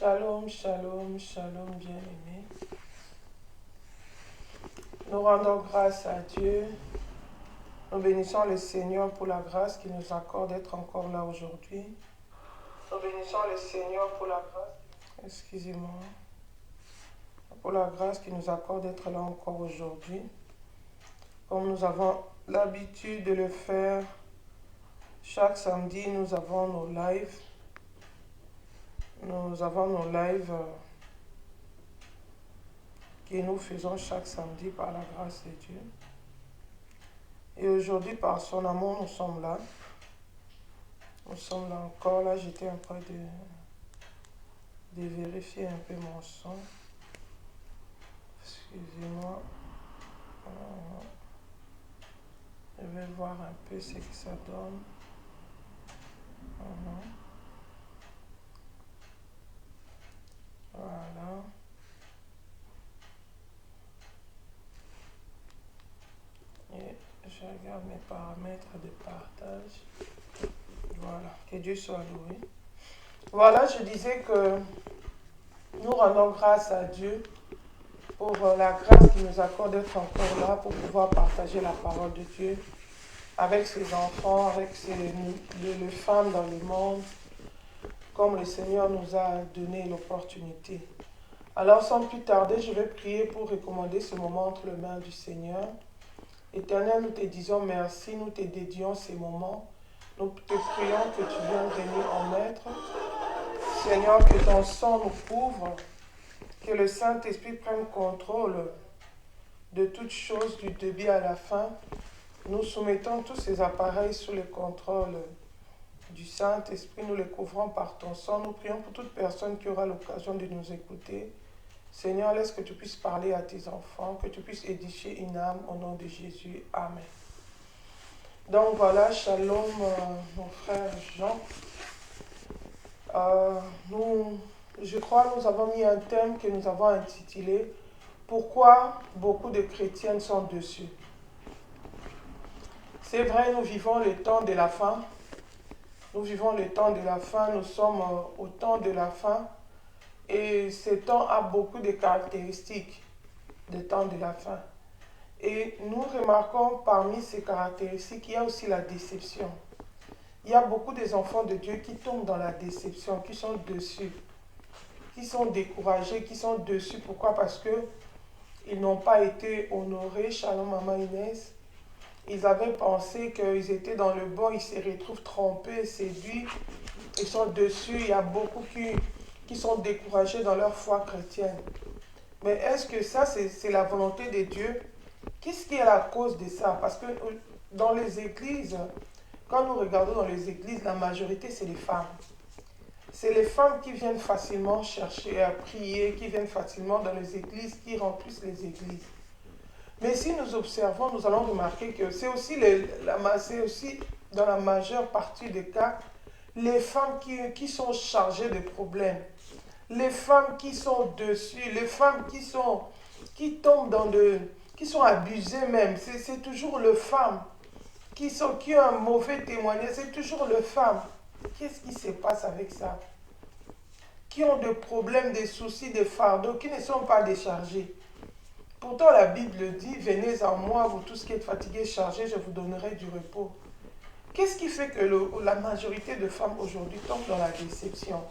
Shalom, shalom, shalom, bien-aimés. Nous rendons grâce à Dieu. Nous bénissons le Seigneur pour la grâce qu'il nous accorde d'être encore là aujourd'hui. Nous bénissons le Seigneur pour la grâce. Excusez-moi. Pour la grâce qu'il nous accorde d'être là encore aujourd'hui. Comme nous avons l'habitude de le faire, chaque samedi, nous avons nos lives. Nous avons nos lives que nous faisons chaque samedi par la grâce de Dieu. Et aujourd'hui, par son amour, nous sommes là. Nous sommes là encore. Là, j'étais en train de vérifier un peu mon son. Excusez-moi. Je vais voir un peu ce que ça donne. Voilà. Et je regarde mes paramètres de partage. Voilà. Que Dieu soit loué. Voilà, je disais que nous rendons grâce à Dieu pour la grâce qu'il nous accorde d'être encore là pour pouvoir partager la parole de Dieu avec ses enfants, avec les femmes dans le monde, comme le Seigneur nous a donné l'opportunité. Alors, sans plus tarder, je vais prier pour recommander ce moment entre les mains du Seigneur. Éternel, nous te disons merci, nous te dédions ces moments. Nous te prions que tu viennes venir en maître. Seigneur, que ton sang nous couvre, que le Saint-Esprit prenne contrôle de toutes choses du début à la fin. Nous soumettons tous ces appareils sous le contrôle du Saint-Esprit. Nous les couvrons par ton sang. Nous prions pour toute personne qui aura l'occasion de nous écouter. Seigneur, laisse que tu puisses parler à tes enfants, que tu puisses édifier une âme au nom de Jésus. Amen. Donc voilà, shalom mon frère Jean. Je crois que nous avons mis un thème que nous avons intitulé « Pourquoi beaucoup de chrétiennes sont dessus ?» C'est vrai, nous vivons le temps de la fin. Nous vivons le temps de la fin, nous sommes au temps de la fin. Et ce temps a beaucoup de caractéristiques, le temps de la fin. Et nous remarquons parmi ces caractéristiques, il y a aussi la déception. Il y a beaucoup des enfants de Dieu qui tombent dans la déception, qui sont dessus, qui sont découragés, qui sont dessus. Pourquoi? Parce qu'ils n'ont pas été honorés. Shalom, maman Inès. Ils avaient pensé qu'ils étaient dans le bon, ils se retrouvent trompés, séduits. Ils sont dessus. Il y a beaucoup qui sont découragés dans leur foi chrétienne. Mais est-ce que ça, c'est la volonté de Dieu? Qu'est-ce qui est la cause de ça? Parce que dans les églises, quand nous regardons dans les églises, la majorité, c'est les femmes. C'est les femmes qui viennent facilement chercher à prier, qui viennent facilement dans les églises, qui remplissent les églises. Mais si nous observons, nous allons remarquer que c'est aussi dans la majeure partie des cas, les femmes qui sont chargées de problèmes. Les femmes qui sont dessus, les femmes qui tombent qui sont abusées même. C'est toujours les femmes qui ont un mauvais témoignage, c'est toujours les femmes. Qu'est-ce qui se passe avec ça? Qui ont des problèmes, des soucis, des fardeaux, qui ne sont pas déchargés. Pourtant, la Bible dit, venez en moi, vous tous qui êtes fatigués, chargés, je vous donnerai du repos. Qu'est-ce qui fait que la majorité de femmes aujourd'hui tombent dans la déception?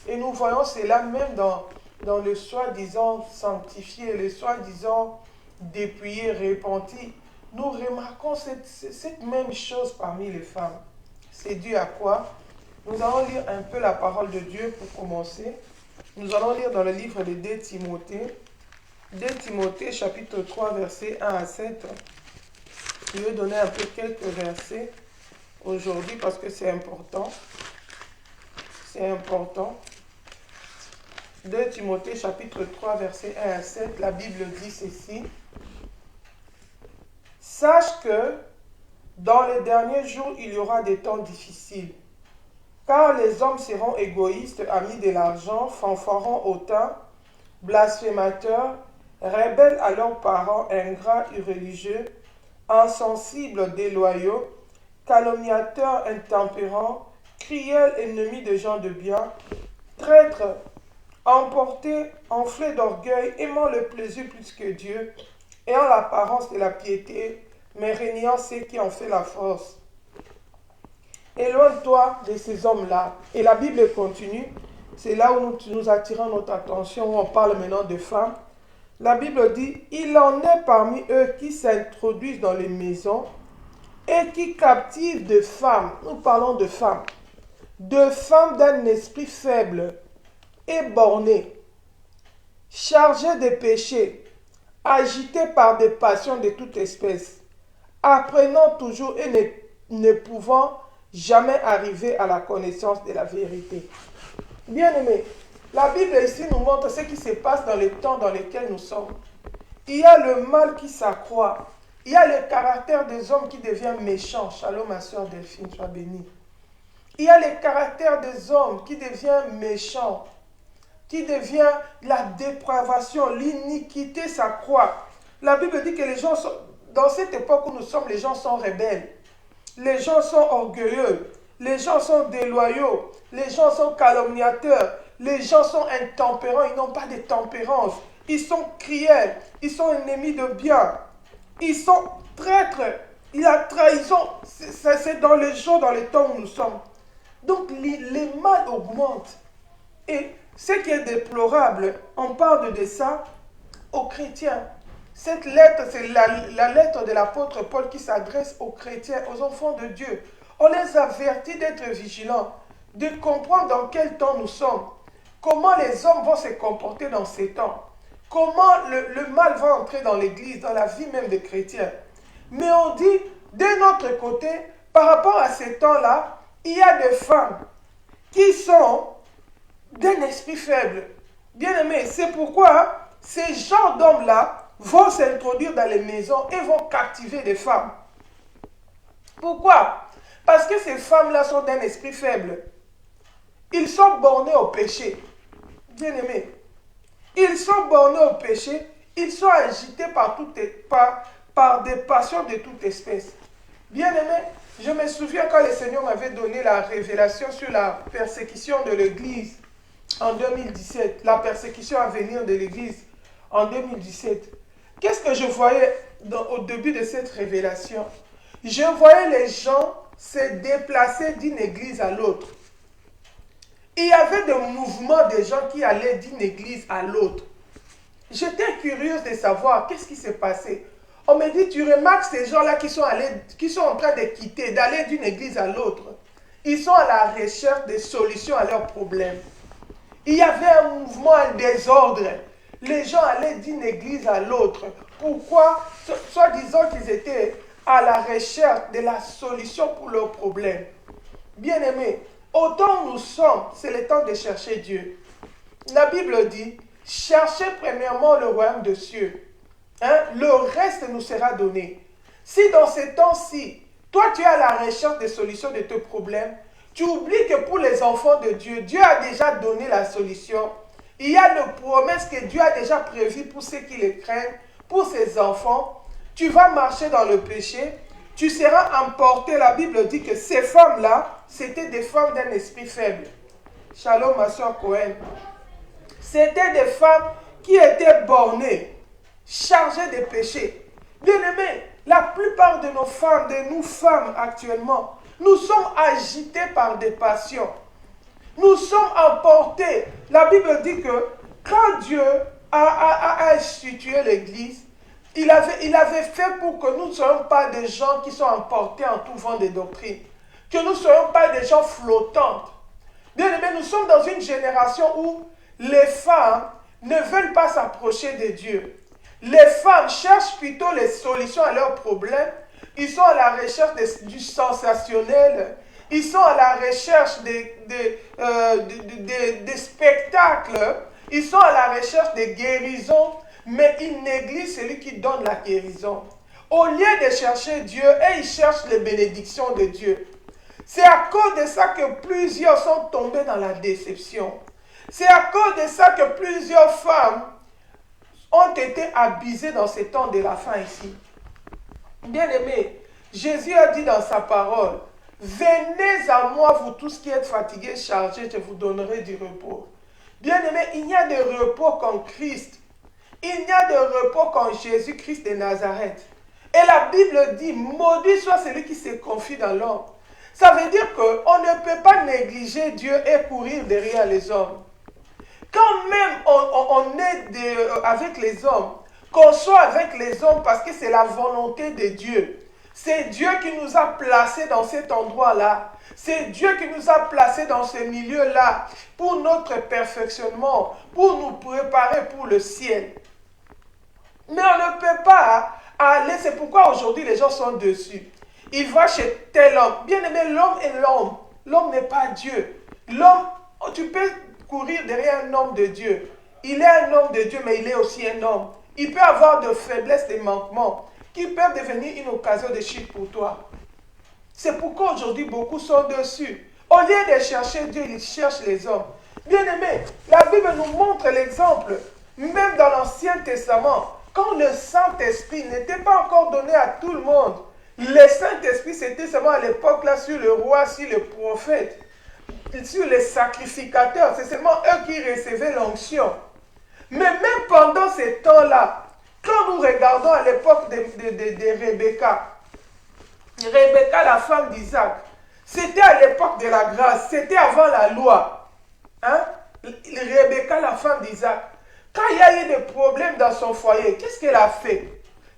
Et nous voyons cela même dans le soi-disant sanctifié, le soi-disant dépouillé, repenti. Nous remarquons cette même chose parmi les femmes. C'est dû à quoi? Nous allons lire un peu la parole de Dieu pour commencer. Nous allons lire dans le livre de 2 Timothée. 2 Timothée, chapitre 3, versets 1 à 7. Je vais donner un peu quelques versets aujourd'hui parce que c'est important. C'est important. 2 Timothée, chapitre 3, versets 1 à 7, la Bible dit ceci. Sache que dans les derniers jours, il y aura des temps difficiles. Car les hommes seront égoïstes, amis de l'argent, fanfarons hautains, blasphémateurs, rebelles à leurs parents, ingrats, irréligieux, insensibles, déloyaux, calomniateurs, intempérants, cruels, ennemis des gens de bien, traîtres, emportés, enflés d'orgueil, aimant le plaisir plus que Dieu, ayant l'apparence de la piété, mais régnant ceux qui en fait la force. Éloigne-toi de ces hommes-là. Et la Bible continue. C'est là où nous attirons notre attention, où on parle maintenant de femmes. La Bible dit, il en est parmi eux qui s'introduisent dans les maisons et qui captivent de femmes. Nous parlons de femmes d'un esprit faible et borné, chargées de péchés, agitées par des passions de toute espèce, apprenant toujours et ne pouvant jamais arriver à la connaissance de la vérité. Bien-aimés, la Bible ici nous montre ce qui se passe dans les temps dans lesquels nous sommes. Il y a le mal qui s'accroît. Il y a le caractère des hommes qui devient méchant. Shalom, ma soeur Delphine, sois bénie. Il y a le caractère des hommes qui devient méchant, qui devient la dépravation, l'iniquité s'accroît. La Bible dit que les gens sont, dans cette époque où nous sommes, les gens sont rebelles. Les gens sont orgueilleux. Les gens sont déloyaux. Les gens sont calomniateurs. Les gens sont intempérants. Ils n'ont pas de tempérance. Ils sont cruels. Ils sont ennemis de bien. Ils sont traîtres. La trahison, c'est dans les jours, dans les temps où nous sommes. Donc les mal augmentent. Et ce qui est déplorable, on parle de ça aux chrétiens. Cette lettre, c'est la lettre de l'apôtre Paul qui s'adresse aux chrétiens, aux enfants de Dieu. On les avertit d'être vigilants, de comprendre dans quel temps nous sommes, comment les hommes vont se comporter dans ces temps, comment le mal va entrer dans l'église, dans la vie même des chrétiens. Mais on dit, de notre côté, par rapport à ces temps-là, il y a des femmes qui sont d'un esprit faible. Bien aimé, c'est pourquoi ces genres d'hommes-là vont s'introduire dans les maisons et vont captiver des femmes. Pourquoi? Parce que ces femmes-là sont d'un esprit faible. Ils sont bornés au péché. Bien aimé, ils sont bornés au péché, ils sont agités par des passions de toute espèce. Bien aimé, je me souviens quand le Seigneur m'avait donné la révélation sur la persécution de l'Église en 2017, la persécution à venir de l'Église en 2017. Qu'est-ce que je voyais au début de cette révélation? Je voyais les gens se déplacer d'une église à l'autre. Il y avait des mouvements de gens qui allaient d'une église à l'autre. J'étais curieuse de savoir qu'est-ce qui s'est passé. On me dit, tu remarques ces gens-là qui sont en train de quitter, d'aller d'une église à l'autre. Ils sont à la recherche de solutions à leurs problèmes. Il y avait un mouvement en désordre. Les gens allaient d'une église à l'autre. Pourquoi? Soit disant qu'ils étaient à la recherche de la solution pour leurs problèmes. Bien-aimés, autant nous sommes, c'est le temps de chercher Dieu. La Bible dit, cherchez premièrement le royaume des cieux. Le reste nous sera donné. Si dans ces temps-ci, toi tu es à la recherche des solutions de tes problèmes, tu oublies que pour les enfants de Dieu, Dieu a déjà donné la solution. Il y a une promesse que Dieu a déjà prévue pour ceux qui le craignent, pour ses enfants. Tu vas marcher dans le péché, tu seras emporté. La Bible dit que ces femmes-là, c'était des femmes d'un esprit faible. Shalom, ma soeur Cohen. C'était des femmes qui étaient bornées, chargées de péché. Bien-aimés, la plupart de nos femmes, de nous femmes actuellement, nous sommes agités par des passions. Nous sommes emportés. La Bible dit que quand Dieu a institué l'Église, il avait fait pour que nous ne soyons pas des gens qui sont emportés en tout vent de doctrine. Que nous ne soyons pas des gens flottantes. Bien aimé, nous sommes dans une génération où les femmes ne veulent pas s'approcher de Dieu. Les femmes cherchent plutôt les solutions à leurs problèmes. Ils sont à la recherche du sensationnel. Ils sont à la recherche des spectacles. Ils sont à la recherche des guérisons. Mais ils négligent celui qui donne la guérison. Au lieu de chercher Dieu, ils cherchent les bénédictions de Dieu. C'est à cause de ça que plusieurs sont tombés dans la déception. C'est à cause de ça que plusieurs femmes ont été abusées dans ces temps de la fin ici. Bien-aimés, Jésus a dit dans sa parole, « Venez à moi, vous tous qui êtes fatigués, chargés, je vous donnerai du repos. » Bien-aimé, il n'y a de repos qu'en Christ. Il n'y a de repos qu'en Jésus-Christ de Nazareth. Et la Bible dit, maudit soit celui qui se confie dans l'homme. Ça veut dire qu'on ne peut pas négliger Dieu et courir derrière les hommes. Quand même on est avec les hommes, qu'on soit avec les hommes parce que c'est la volonté de Dieu. C'est Dieu qui nous a placés dans cet endroit-là. C'est Dieu qui nous a placés dans ce milieu-là pour notre perfectionnement, pour nous préparer pour le ciel. Mais on ne peut pas aller, c'est pourquoi aujourd'hui les gens sont dessus. Il va chez tel homme. Bien aimé, l'homme est l'homme. L'homme n'est pas Dieu. L'homme, tu peux courir derrière un homme de Dieu. Il est un homme de Dieu, mais il est aussi un homme. Il peut avoir de faiblesses, des manquements, qui peuvent devenir une occasion de chute pour toi. C'est pourquoi aujourd'hui beaucoup sont dessus. Au lieu de chercher Dieu, ils cherchent les hommes. Bien aimé, la Bible nous montre l'exemple. Même dans l'Ancien Testament, quand le Saint-Esprit n'était pas encore donné à tout le monde, le Saint-Esprit, c'était seulement à l'époque là sur le roi, sur le prophète, sur les sacrificateurs. C'est seulement eux qui recevaient l'onction. Mais même pendant ces temps-là, quand nous regardons à l'époque de Rebecca, Rebecca, la femme d'Isaac, c'était à l'époque de la grâce, c'était avant la loi. Hein? Rebecca, la femme d'Isaac, quand il y a eu des problèmes dans son foyer, qu'est-ce qu'elle a fait?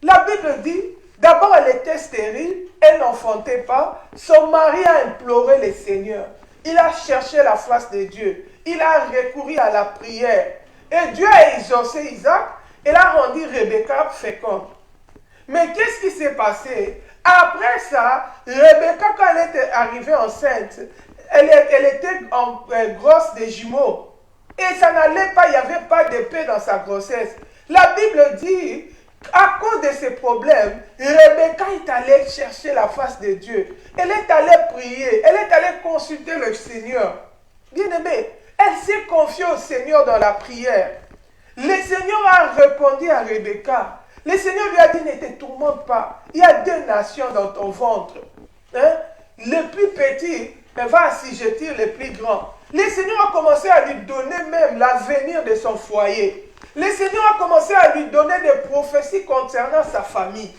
La Bible dit, d'abord elle était stérile, elle n'enfantait pas, son mari a imploré le Seigneur. Il a cherché la face de Dieu, il a recouru à la prière. Et Dieu a exaucé Isaac, et a rendu Rebecca féconde. Mais qu'est-ce qui s'est passé? Après ça, Rebecca, quand elle était arrivée enceinte, elle était grosse des jumeaux. Et ça n'allait pas, il n'y avait pas de paix dans sa grossesse. La Bible dit, à cause de ces problèmes, Rebecca est allée chercher la face de Dieu. Elle est allée prier, elle est allée consulter le Seigneur. Bien-aimée, elle s'est confiée au Seigneur dans la prière. Le Seigneur a répondu à Rebecca. Le Seigneur lui a dit, ne te tourmente pas. Il y a 2 nations dans ton ventre. Hein? Le plus petit va assujettir le plus grand. Le Seigneur a commencé à lui donner même l'avenir de son foyer. Le Seigneur a commencé à lui donner des prophéties concernant sa famille.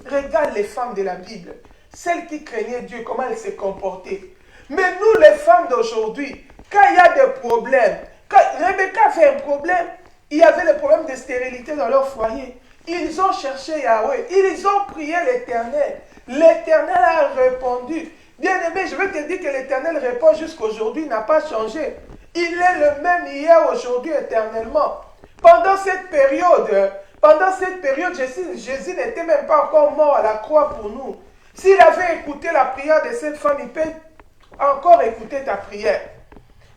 Regarde les femmes de la Bible. Celles qui craignaient Dieu, comment elles se comportaient. Mais nous, les femmes d'aujourd'hui, quand il y a des problèmes, quand Rebecca avait un problème, il y avait le problème de stérilité dans leur foyer. Ils ont cherché Yahweh, ils ont prié l'Éternel. L'Éternel a répondu. Bien-aimé, je veux te dire que l'Éternel répond jusqu'à aujourd'hui, il n'a pas changé. Il est le même hier, aujourd'hui, éternellement. Pendant cette période, Jésus n'était même pas encore mort à la croix pour nous. S'il avait écouté la prière de cette femme, il peut encore écouter ta prière.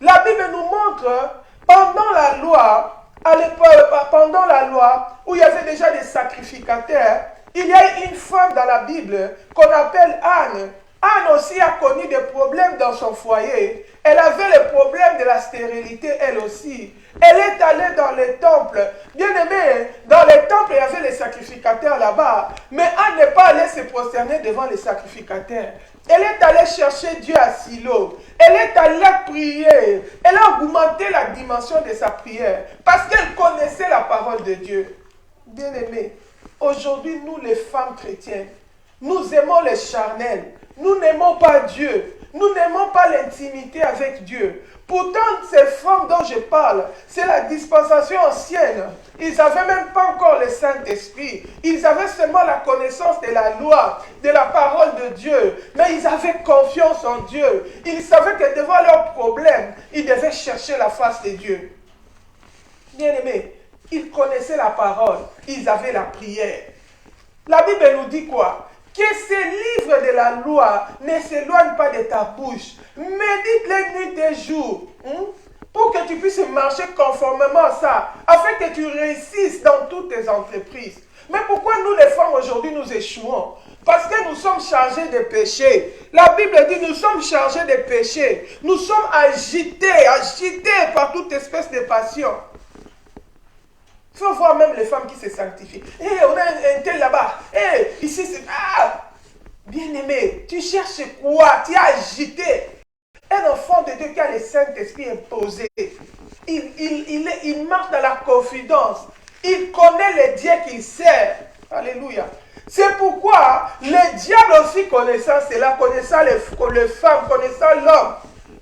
La Bible nous montre, pendant la loi, à l'époque, pendant la loi, où il y avait déjà des sacrificateurs, il y a une femme dans la Bible qu'on appelle Anne. Anne aussi a connu des problèmes dans son foyer. Elle avait le problème de la stérilité, elle aussi. Elle est allée dans les temples. Bien aimé, dans les temples, il y avait les sacrificateurs là-bas. Mais Anne n'est pas allée se prosterner devant les sacrificateurs. Elle est allée chercher Dieu à Silo. Elle est allée prier. Elle a augmenté la dimension de sa prière. Parce qu'elle connaissait la parole de Dieu. Bien aimé, aujourd'hui, nous les femmes chrétiennes, nous aimons les charnels. Nous n'aimons pas Dieu. Nous n'aimons pas l'intimité avec Dieu. Pourtant, ces femmes dont je parle, c'est la dispensation ancienne. Ils n'avaient même pas encore le Saint-Esprit. Ils avaient seulement la connaissance de la loi, de la parole de Dieu. Mais ils avaient confiance en Dieu. Ils savaient que devant leurs problèmes, ils devaient chercher la face de Dieu. Bien-aimés, ils connaissaient la parole. Ils avaient la prière. La Bible nous dit quoi? Que ces livres de la loi ne s'éloignent pas de ta bouche. Médite-les nuit et jour. Pour que tu puisses marcher conformément à ça. Afin que tu réussisses dans toutes tes entreprises. Mais pourquoi nous les femmes aujourd'hui nous échouons? Parce que nous sommes chargés de péché. La Bible dit nous sommes chargés de péché. Nous sommes agités par toute espèce de passion. Il faut voir même les femmes qui se sanctifient. On a un tel là-bas. Ici c'est... Bien-aimé, tu cherches quoi? Tu es agité. Un enfant de Dieu qui a le Saint-Esprit imposé. il marche dans la confidence. Il connaît les dieux qu'il sert. Alléluia. C'est pourquoi le diable aussi connaissant cela, connaissant les femmes, connaissant l'homme,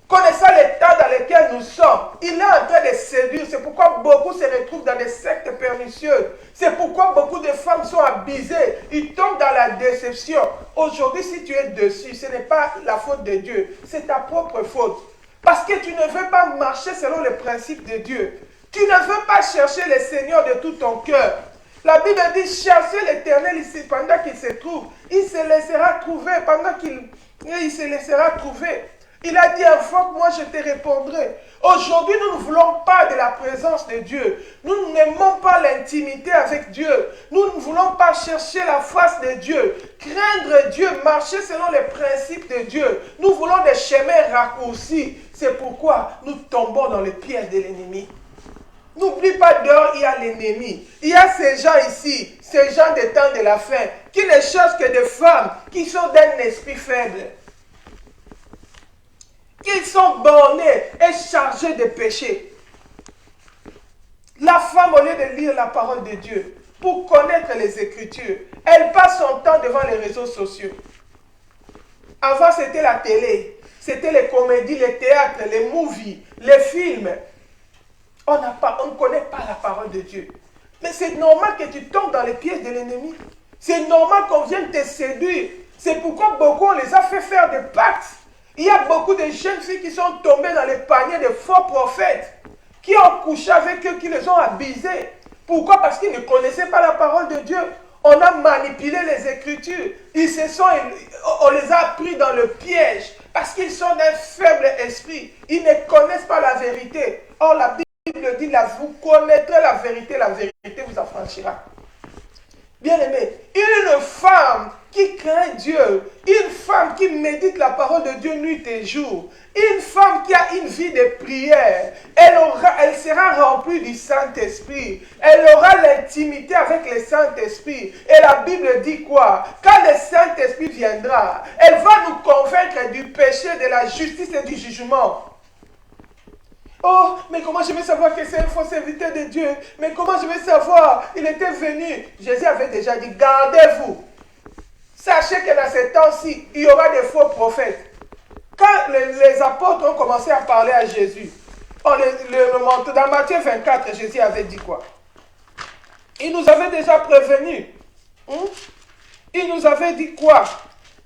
connaissant l'état dans lequel nous sommes, il est en train de séduire. C'est pourquoi beaucoup se retrouvent dans des sectes pernicieuses. C'est pourquoi beaucoup de femmes sont abusées. Ils tombent dans la déception. Aujourd'hui, si tu es dessus, ce n'est pas la faute de Dieu. C'est ta propre faute. Parce que tu ne veux pas marcher selon les principes de Dieu. Tu ne veux pas chercher le Seigneur de tout ton cœur. La Bible dit, cherchez l'Éternel ici pendant qu'il se trouve. Il se laissera trouver pendant qu'il se laissera trouver. Il a dit, invoque, moi je te répondrai. Aujourd'hui, nous ne voulons pas de la présence de Dieu. Nous n'aimons pas l'intimité avec Dieu. Nous ne voulons pas chercher la face de Dieu. Craindre Dieu, marcher selon les principes de Dieu. Nous voulons des chemins raccourcis. C'est pourquoi nous tombons dans les pièges de l'ennemi. N'oublie pas, dehors, il y a l'ennemi. Il y a ces gens ici, ces gens des temps de la fin, qui ne cherchent que des femmes qui sont d'un esprit faible. Qui sont bornés et chargés de péché. La femme, au lieu de lire la parole de Dieu, pour connaître les Écritures, elle passe son temps devant les réseaux sociaux. Avant, c'était la télé, c'était les comédies, les théâtres, les movies, les films. On ne connaît pas la parole de Dieu. Mais c'est normal que tu tombes dans les pièges de l'ennemi. C'est normal qu'on vienne te séduire. C'est pourquoi beaucoup, on les a fait faire des pactes. Il y a beaucoup de jeunes filles qui sont tombées dans les paniers de faux prophètes, qui ont couché avec eux, qui les ont abusés. Pourquoi? Parce qu'ils ne connaissaient pas la parole de Dieu. On a manipulé les Écritures. On les a pris dans le piège parce qu'ils sont d'un faible esprit. Ils ne connaissent pas la vérité. Or, la Bible dit, vous connaîtrez la vérité vous affranchira. Bien-aimé, une femme qui craint Dieu, une femme qui médite la parole de Dieu nuit et jour, une femme qui a une vie de prière, elle sera remplie du Saint-Esprit, elle aura l'intimité avec le Saint-Esprit. Et la Bible dit quoi? Quand le Saint-Esprit viendra, elle va nous convaincre du péché, de la justice et du jugement. Oh, mais comment je vais savoir que c'est un faux serviteur de Dieu? Mais comment je vais savoir? Il était venu. Jésus avait déjà dit, gardez-vous. Sachez que dans ces temps-ci, il y aura des faux prophètes. Quand les apôtres ont commencé à parler à Jésus, dans Matthieu 24, Jésus avait dit quoi? Il nous avait déjà prévenus. Il nous avait dit quoi?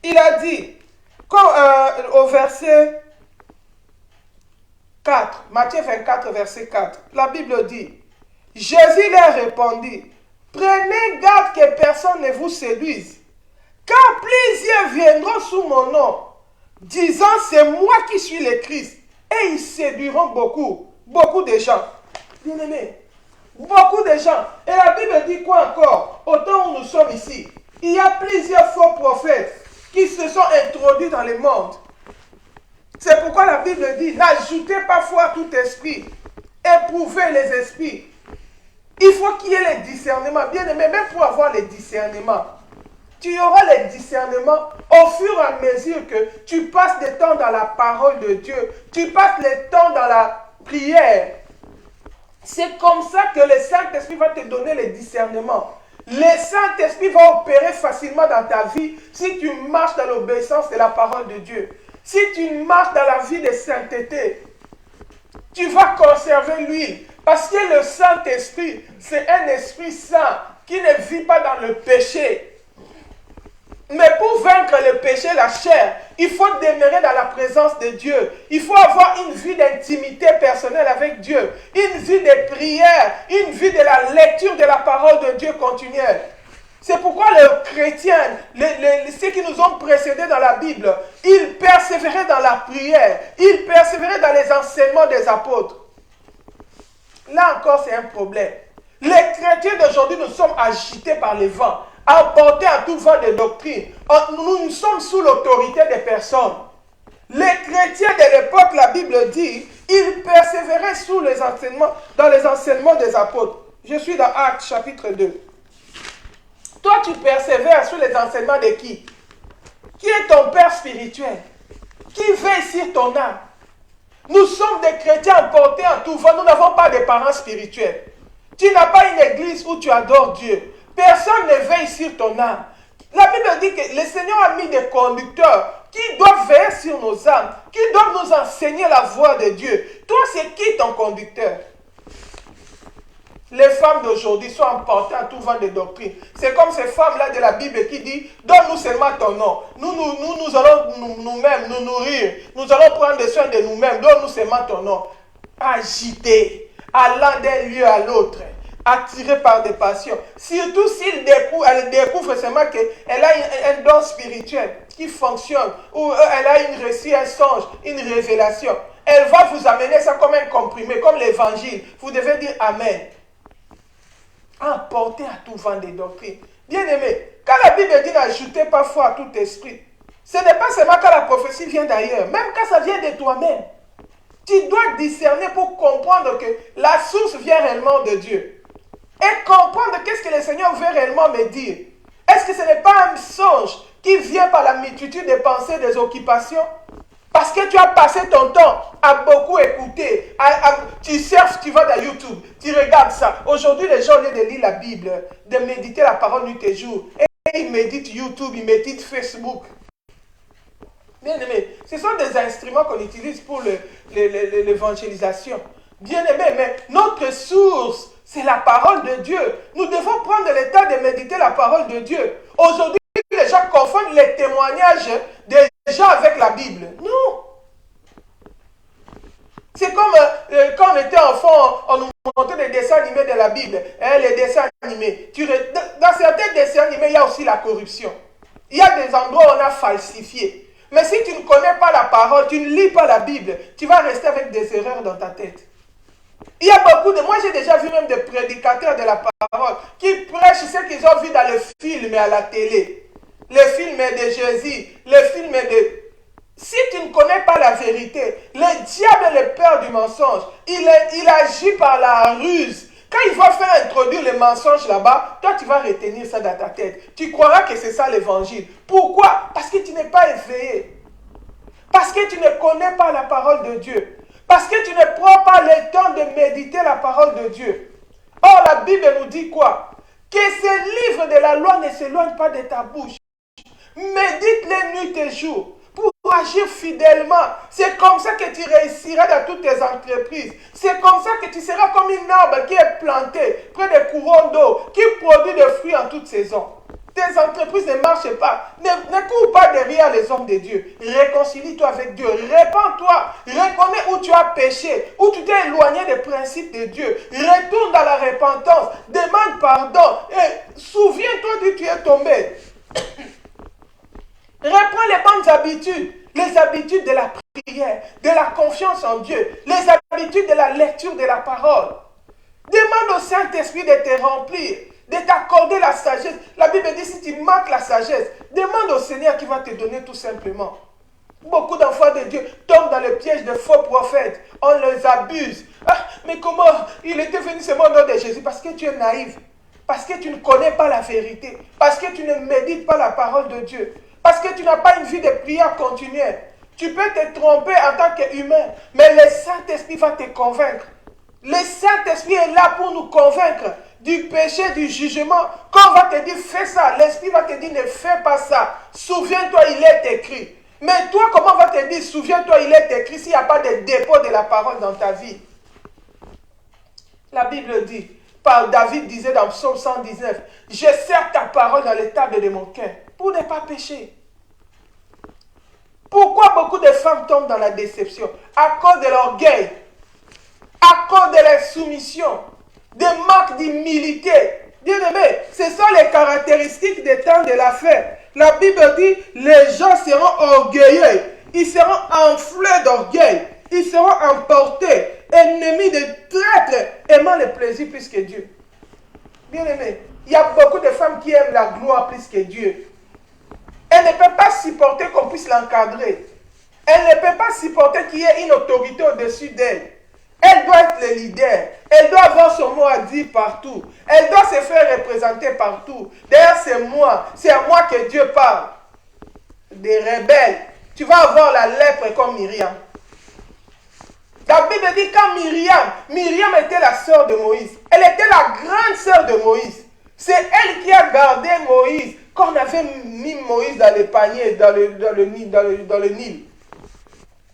Il a dit, au verset 4, Matthieu 24, verset 4, la Bible dit, Jésus leur répondit, prenez garde que personne ne vous séduise, car plusieurs viendront sous mon nom, disant c'est moi qui suis le Christ, et ils séduiront beaucoup de gens. Bien-aimés, beaucoup de gens. Et la Bible dit quoi encore? Au temps où nous sommes ici, il y a plusieurs faux prophètes qui se sont introduits dans le monde. C'est pourquoi la Bible dit, n'ajoutez pas foi à tout esprit, éprouvez les esprits. Il faut qu'il y ait le discernement. Bien aimé, même pour avoir le discernement, tu auras le discernement au fur et à mesure que tu passes du temps dans la parole de Dieu, tu passes le temps dans la prière. C'est comme ça que le Saint-Esprit va te donner le discernement. Le Saint-Esprit va opérer facilement dans ta vie si tu marches dans l'obéissance de la parole de Dieu. Si tu marches dans la vie de sainteté, tu vas conserver l'huile. Parce que le Saint-Esprit, c'est un esprit saint qui ne vit pas dans le péché. Mais pour vaincre le péché, la chair, il faut demeurer dans la présence de Dieu. Il faut avoir une vie d'intimité personnelle avec Dieu. Une vie de prière, une vie de la lecture de la parole de Dieu continuelle. C'est pourquoi les chrétiens, ceux qui nous ont précédés dans la Bible, ils persévéraient dans la prière, ils persévéraient dans les enseignements des apôtres. Là encore, c'est un problème. Les chrétiens d'aujourd'hui, nous sommes agités par les vents, emportés à tout vent de doctrine. Nous sommes sous l'autorité des personnes. Les chrétiens de l'époque, la Bible dit, ils persévéraient dans les enseignements des apôtres. Je suis dans Actes chapitre 2. Toi, tu persévères sur les enseignements de qui? Qui est ton père spirituel? Qui veille sur ton âme? Nous sommes des chrétiens emportés en tout vent. Nous n'avons pas de parents spirituels. Tu n'as pas une église où tu adores Dieu. Personne ne veille sur ton âme. La Bible dit que le Seigneur a mis des conducteurs qui doivent veiller sur nos âmes, qui doivent nous enseigner la voie de Dieu. Toi, c'est qui ton conducteur? Les femmes d'aujourd'hui sont emportées à tout vent de doctrine. C'est comme ces femmes-là de la Bible qui disent, donne-nous seulement ton nom. Nous allons nous-mêmes nous nourrir. Nous allons prendre soin de nous-mêmes. Donne-nous seulement ton nom. Agité, allant d'un lieu à l'autre, attirée par des passions. Surtout s'il découvre, elle découvre seulement qu'elle a un don spirituel qui fonctionne, ou elle a une récit, un songe, une révélation. Elle va vous amener ça comme un comprimé, comme l'évangile. Vous devez dire Amen. Emporté à tout vent des doctrines. Bien-aimé, quand la Bible dit n'ajoutez pas foi à tout esprit, ce n'est pas seulement quand la prophétie vient d'ailleurs, même quand ça vient de toi-même. Tu dois discerner pour comprendre que la source vient réellement de Dieu. Et comprendre qu'est-ce que le Seigneur veut réellement me dire. Est-ce que ce n'est pas un songe qui vient par la multitude des pensées, des occupations? Parce que tu as passé ton temps à beaucoup écouter. Tu surfes, tu vas dans YouTube, tu regardes ça. Aujourd'hui, les gens, au lieu de lire la Bible, de méditer la parole nuit et jour, et ils méditent YouTube, ils méditent Facebook. Bien aimé, ce sont des instruments qu'on utilise pour l'évangélisation. Bien aimé, mais notre source, c'est la parole de Dieu. Nous devons prendre le temps de méditer la parole de Dieu. Aujourd'hui, les gens confondent les témoignages des gens avec la Bible. Non. C'est comme quand on était enfant, on nous montrait des dessins animés de la Bible. Les dessins animés. Dans certains dessins animés, il y a aussi la corruption. Il y a des endroits où on a falsifié. Mais si tu ne connais pas la parole, tu ne lis pas la Bible, tu vas rester avec des erreurs dans ta tête. Il y a beaucoup de... Moi, j'ai déjà vu même des prédicateurs de la parole qui prêchent ce qu'ils ont vu dans les films et à la télé. Les films de Jésus, les films de... Si tu ne connais pas la vérité, le diable est le père du mensonge. Il agit par la ruse. Quand il va faire introduire le mensonge là-bas, toi tu vas retenir ça dans ta tête. Tu croiras que c'est ça l'évangile. Pourquoi? Parce que tu n'es pas éveillé. Parce que tu ne connais pas la parole de Dieu. Parce que tu ne prends pas le temps de méditer la parole de Dieu. Or, la Bible nous dit quoi? Que ce livre de la loi ne s'éloigne pas de ta bouche. Médite-les nuit et jour pour agir fidèlement. C'est comme ça que tu réussiras dans toutes tes entreprises. C'est comme ça que tu seras comme une arbre qui est planté près des courants d'eau, qui produit des fruits en toute saison. Tes entreprises ne marchent pas. Ne cours pas derrière les hommes de Dieu. Réconcilie-toi avec Dieu. Répands-toi. Reconnais où tu as péché, où tu t'es éloigné des principes de Dieu. Retourne dans la repentance. Demande pardon. Et souviens-toi d'où tu es tombé. Reprends les bonnes habitudes. Les habitudes de la prière, de la confiance en Dieu. Les habitudes de la lecture de la parole. Demande au Saint-Esprit de te remplir, de t'accorder la sagesse. La Bible dit, si tu manques la sagesse, demande au Seigneur qui va te donner tout simplement. Beaucoup d'enfants de Dieu tombent dans le piège de faux prophètes. On les abuse. Ah, mais comment il était venu seulement au nom de Jésus? Parce que tu es naïf. Parce que tu ne connais pas la vérité. Parce que tu ne médites pas la parole de Dieu. Parce que tu n'as pas une vie de prière continuelle. Tu peux te tromper en tant qu'humain, mais le Saint-Esprit va te convaincre. Le Saint-Esprit est là pour nous convaincre du péché, du jugement. Quand on va te dire fais ça, l'Esprit va te dire ne fais pas ça. Souviens-toi, il est écrit. Mais toi, comment on va te dire souviens-toi, il est écrit s'il n'y a pas de dépôt de la parole dans ta vie? La Bible dit, David disait dans Psaume 119, je serre ta parole dans les tables de mon cœur pour ne pas pécher. Pourquoi beaucoup de femmes tombent dans la déception? À cause de l'orgueil, à cause de la soumission, des manques d'humilité. Bien-aimés, ce sont les caractéristiques des temps de la fête. La Bible dit, les gens seront orgueilleux, ils seront enflés d'orgueil, ils seront emportés, ennemis de traîtres, aimant le plaisir plus que Dieu. Bien-aimés, il y a beaucoup de femmes qui aiment la gloire plus que Dieu. Elle ne peut pas supporter qu'on puisse l'encadrer. Elle ne peut pas supporter qu'il y ait une autorité au-dessus d'elle. Elle doit être le leader. Elle doit avoir son mot à dire partout. Elle doit se faire représenter partout. D'ailleurs, c'est à moi que Dieu parle. Des rebelles. Tu vas avoir la lèpre comme Myriam. La Bible dit quand Myriam était la sœur de Moïse. Elle était la grande sœur de Moïse. C'est elle qui a gardé Moïse quand on avait mis Moïse dans les paniers, dans le Nil.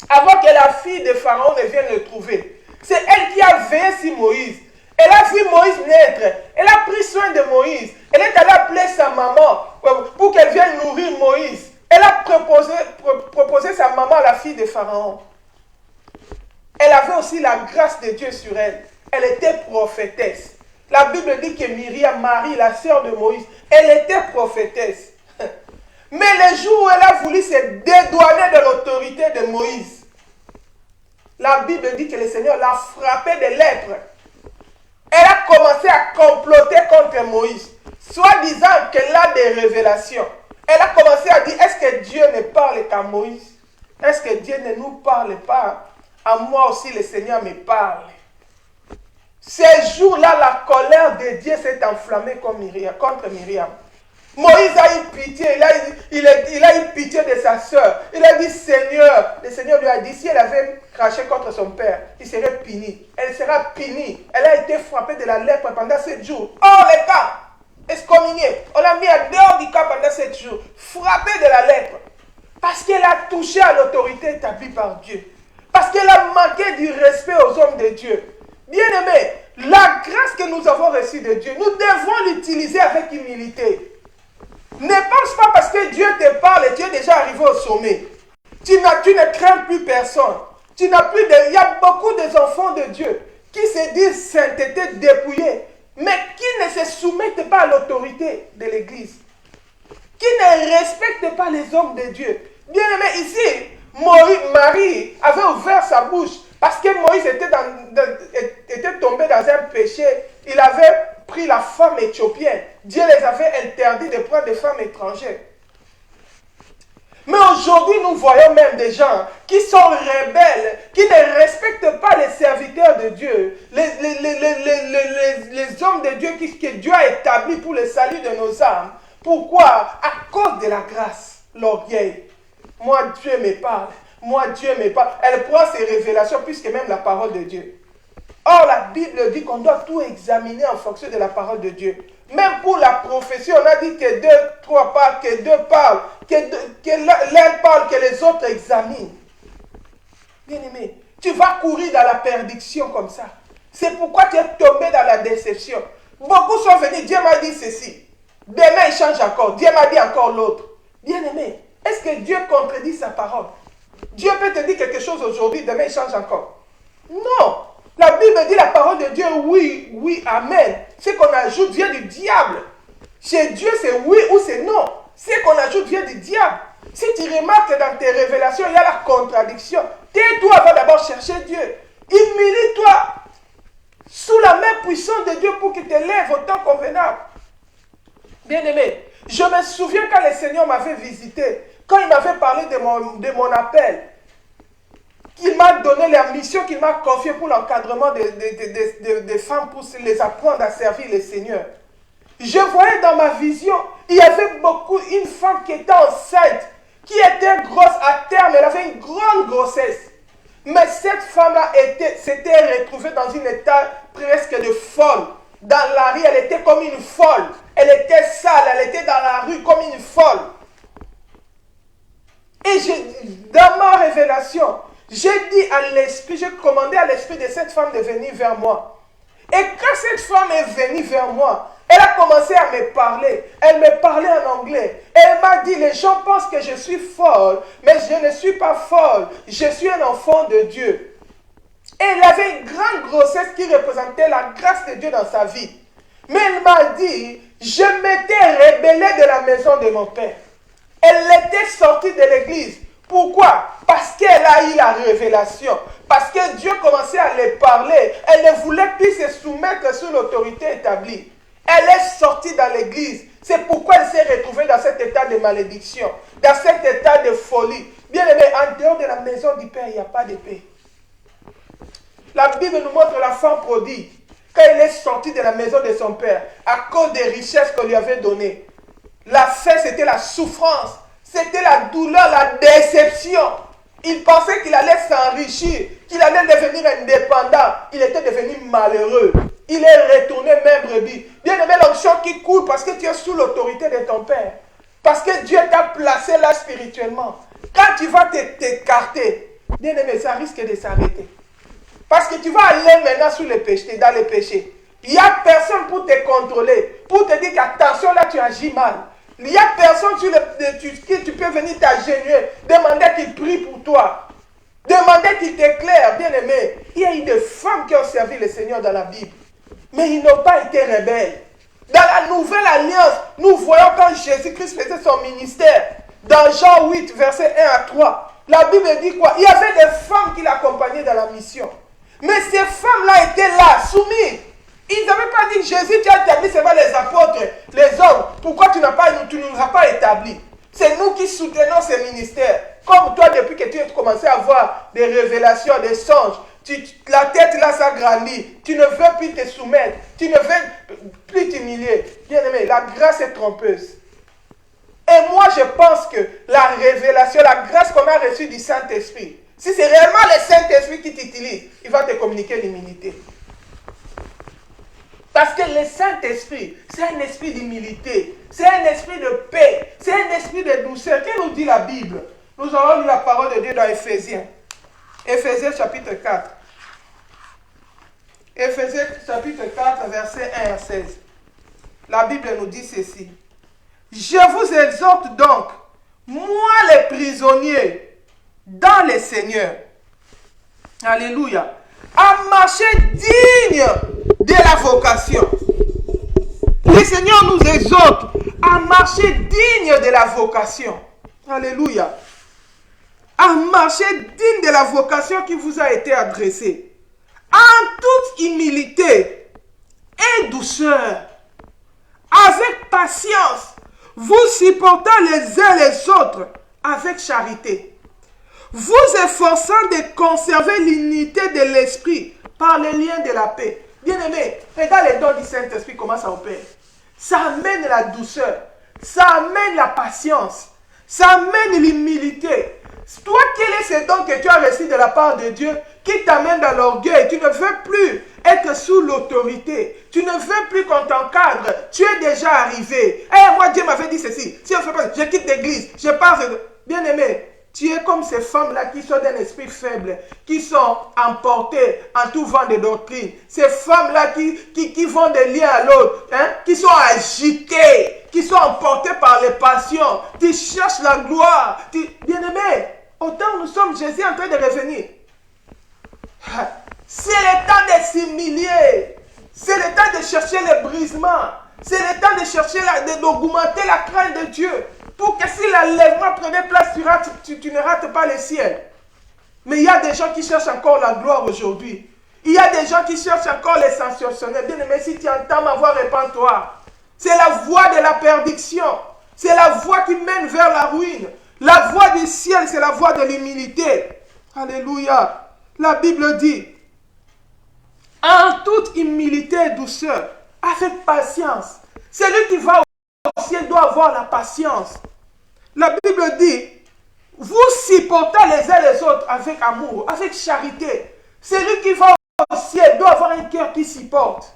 Avant que la fille de Pharaon ne vienne le trouver. C'est elle qui a veillé sur Moïse. Elle a vu Moïse naître. Elle a pris soin de Moïse. Elle est allée appeler sa maman pour qu'elle vienne nourrir Moïse. Elle a proposé sa maman à la fille de Pharaon. Elle avait aussi la grâce de Dieu sur elle. Elle était prophétesse. La Bible dit que Myriam, Marie, la sœur de Moïse, elle était prophétesse. Mais le jour où elle a voulu se dédouaner de l'autorité de Moïse, la Bible dit que le Seigneur l'a frappée de lèpre. Elle a commencé à comploter contre Moïse, soi-disant qu'elle a des révélations. Elle a commencé à dire, est-ce que Dieu ne parle qu'à Moïse? Est-ce que Dieu ne nous parle pas? À moi aussi, le Seigneur me parle. Ces jours-là, la colère de Dieu s'est enflammée contre Myriam. Moïse a eu pitié, il a eu pitié de sa sœur. Il a dit, Seigneur, le Seigneur lui a dit, si elle avait craché contre son père, il serait puni. Elle sera punie. Elle a été frappée de la lèpre pendant 7 jours. Hors les cas, excommuniée. On l'a mis à dehors du camp pendant 7 jours. Frappée de la lèpre. Parce qu'elle a touché à l'autorité établie par Dieu. Parce qu'elle a manqué du respect aux hommes de Dieu. Bien-aimés, la grâce que nous avons reçue de Dieu, nous devons l'utiliser avec humilité. Ne pense pas parce que Dieu te parle et tu es déjà arrivé au sommet. Tu ne crains plus personne. Il y a beaucoup d'enfants de Dieu qui se disent sainteté dépouillée, mais qui ne se soumettent pas à l'autorité de l'Église. Qui ne respectent pas les hommes de Dieu. Bien-aimé, ici, Marie avait ouvert sa bouche parce que Moïse était tombé dans un péché. Il avait pris la femme éthiopienne. Dieu les avait interdit de prendre des femmes étrangères. Mais aujourd'hui, nous voyons même des gens qui sont rebelles, qui ne respectent pas les serviteurs de Dieu, les hommes de Dieu que Dieu a établis pour le salut de nos âmes. Pourquoi? À cause de la grâce, l'orgueil. Moi, Dieu me parle. Moi, Dieu me parle. Elle prend ses révélations plus que même la parole de Dieu. Or, la Bible dit qu'on doit tout examiner en fonction de la parole de Dieu. Même pour la prophétie, on a dit que 2, 3 parlent, que 2 parlent, que l'un parle, que les autres examinent. Bien-aimé, tu vas courir dans la perdition comme ça. C'est pourquoi tu es tombé dans la déception. Beaucoup sont venus, Dieu m'a dit ceci. Demain, il change encore. Dieu m'a dit encore l'autre. Bien-aimé, est-ce que Dieu contredit sa parole? Dieu peut te dire quelque chose aujourd'hui, demain, il change encore. Non. La Bible dit la parole de Dieu, oui, oui, amen. Ce qu'on ajoute vient du diable. Chez Dieu, c'est oui ou c'est non. Ce qu'on ajoute vient du diable. Si tu remarques que dans tes révélations, il y a la contradiction, tais-toi avant d'abord chercher Dieu. Humilie-toi sous la main puissante de Dieu pour qu'il te lève au temps convenable. Bien-aimé, je me souviens quand le Seigneur m'avait visité, quand il m'avait parlé de mon appel, qu'il m'a donné la mission qu'il m'a confiée pour l'encadrement des femmes, pour les apprendre à servir le Seigneur. Je voyais dans ma vision, il y avait une femme qui était enceinte, qui était grosse à terme, elle avait une grande grossesse. Mais cette femme-là s'était retrouvée dans un état presque de folle. Dans la rue, elle était comme une folle. Elle était sale, elle était dans la rue comme une folle. Et dans ma révélation, j'ai dit à l'esprit, j'ai commandé à l'esprit de cette femme de venir vers moi. Et quand cette femme est venue vers moi, elle a commencé à me parler. Elle me parlait en anglais. Elle m'a dit, les gens pensent que je suis folle, mais je ne suis pas folle. Je suis un enfant de Dieu. Et elle avait une grande grossesse qui représentait la grâce de Dieu dans sa vie. Mais elle m'a dit, je m'étais rebellée de la maison de mon père. Elle était sortie de l'église. Pourquoi? Parce qu'elle a eu la révélation. Parce que Dieu commençait à lui parler. Elle ne voulait plus se soumettre sous l'autorité établie. Elle est sortie dans l'église. C'est pourquoi elle s'est retrouvée dans cet état de malédiction. Dans cet état de folie. Bien aimé, en dehors de la maison du Père, il n'y a pas de paix. La Bible nous montre la femme prodigue. Quand elle est sortie de la maison de son Père, à cause des richesses qu'on lui avait données. La faim, c'était la souffrance. C'était la douleur, la déception. Il pensait qu'il allait s'enrichir, qu'il allait devenir indépendant. Il était devenu malheureux. Il est retourné même brebis. Bien-aimé, l'onction qui coule parce que tu es sous l'autorité de ton Père. Parce que Dieu t'a placé là spirituellement. Quand tu vas t'écarter, bien-aimé, ça risque de s'arrêter. Parce que tu vas aller maintenant sous le péché, dans les péchés. Il n'y a personne pour te contrôler, pour te dire qu'attention, là tu agis mal. Il n'y a personne sur qui tu peux venir t'agenouiller, demander qu'il prie pour toi, demander qu'il t'éclaire, bien aimé. Il y a eu des femmes qui ont servi le Seigneur dans la Bible, mais ils n'ont pas été rebelles. Dans la nouvelle alliance, nous voyons quand Jésus-Christ faisait son ministère, dans Jean 8, verset 1 à 3, la Bible dit quoi? Il y avait des femmes qui l'accompagnaient dans la mission. Mais ces femmes-là étaient là, soumises. Ils n'avaient pas dit, Jésus, tu as établi seulement les apôtres, les hommes. Pourquoi tu ne nous as pas établis? C'est nous qui soutenons ces ministères. Comme toi, depuis que tu as commencé à avoir des révélations, des songes, la tête là s'agrandit. Tu ne veux plus te soumettre. Tu ne veux plus t'humilier. Bien aimé, la grâce est trompeuse. Et moi, je pense que la révélation, la grâce qu'on a reçue du Saint-Esprit, si c'est réellement le Saint-Esprit qui t'utilise, il va te communiquer l'humilité. Parce que le Saint-Esprit, c'est un esprit d'humilité, c'est un esprit de paix, c'est un esprit de douceur. Qu'est-ce que nous dit la Bible? Nous allons lire la parole de Dieu dans Éphésiens. Éphésiens chapitre 4. Éphésiens chapitre 4, verset 1 à 16. La Bible nous dit ceci. Je vous exhorte donc, moi les prisonniers, dans le Seigneur, alléluia, à marcher digne de la vocation. Le Seigneur nous exhorte à marcher digne de la vocation. Alléluia. À marcher digne de la vocation qui vous a été adressée. En toute humilité et douceur. Avec patience. Vous supportant les uns les autres avec charité. Vous efforçant de conserver l'unité de l'esprit par les liens de la paix. Bien-aimé, regarde les dons du Saint-Esprit, comment ça opère. Ça amène la douceur, ça amène la patience, ça amène l'humilité. Toi, quel est ce don que tu as reçu de la part de Dieu qui t'amène dans l'orgueil? Tu ne veux plus être sous l'autorité. Tu ne veux plus qu'on t'encadre. Tu es déjà arrivé. Moi, Dieu m'avait dit ceci. Si on fait pas, je quitte l'église. Je pars. Bien-aimé, tu es comme ces femmes-là qui sont d'un esprit faible, qui sont emportées en tout vent de doctrine. Ces femmes-là qui vont de l'un à l'autre, qui sont agitées, qui sont emportées par les passions, qui cherchent la gloire. Bien-aimé, autant nous sommes, Jésus est en train de revenir. C'est le temps de s'humilier. C'est le temps de chercher le brisement. C'est le temps de chercher, d'augmenter la crainte de Dieu. Pour que si l'enlèvement prenait place, tu ne rates pas le ciel. Mais il y a des gens qui cherchent encore la gloire aujourd'hui. Il y a des gens qui cherchent encore les sensationnels. Bien aimé, si tu entends ma voix, répands-toi. C'est la voie de la perdition. C'est la voie qui mène vers la ruine. La voie du ciel, c'est la voie de l'humilité. Alléluia. La Bible dit, en toute humilité et douceur, avec patience. Celui qui va au ciel doit avoir la patience. La Bible dit, vous supportez les uns les autres avec amour, avec charité. Celui qui va au ciel doit avoir un cœur qui supporte.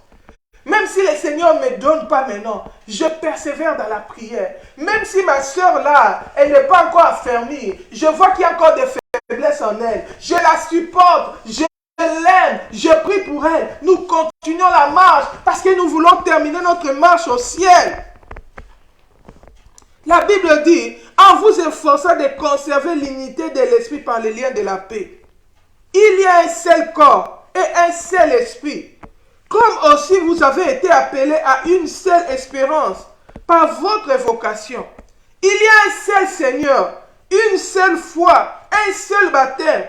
Même si le Seigneur ne me donne pas maintenant, je persévère dans la prière. Même si ma soeur là, elle n'est pas encore affermie, je vois qu'il y a encore des faiblesses en elle. Je la supporte, je l'aime, je prie pour elle. Nous continuons la marche parce que nous voulons terminer notre marche au ciel. La Bible dit, en vous efforçant de conserver l'unité de l'esprit par les liens de la paix. Il y a un seul corps et un seul esprit. Comme aussi vous avez été appelés à une seule espérance par votre vocation. Il y a un seul Seigneur, une seule foi, un seul baptême,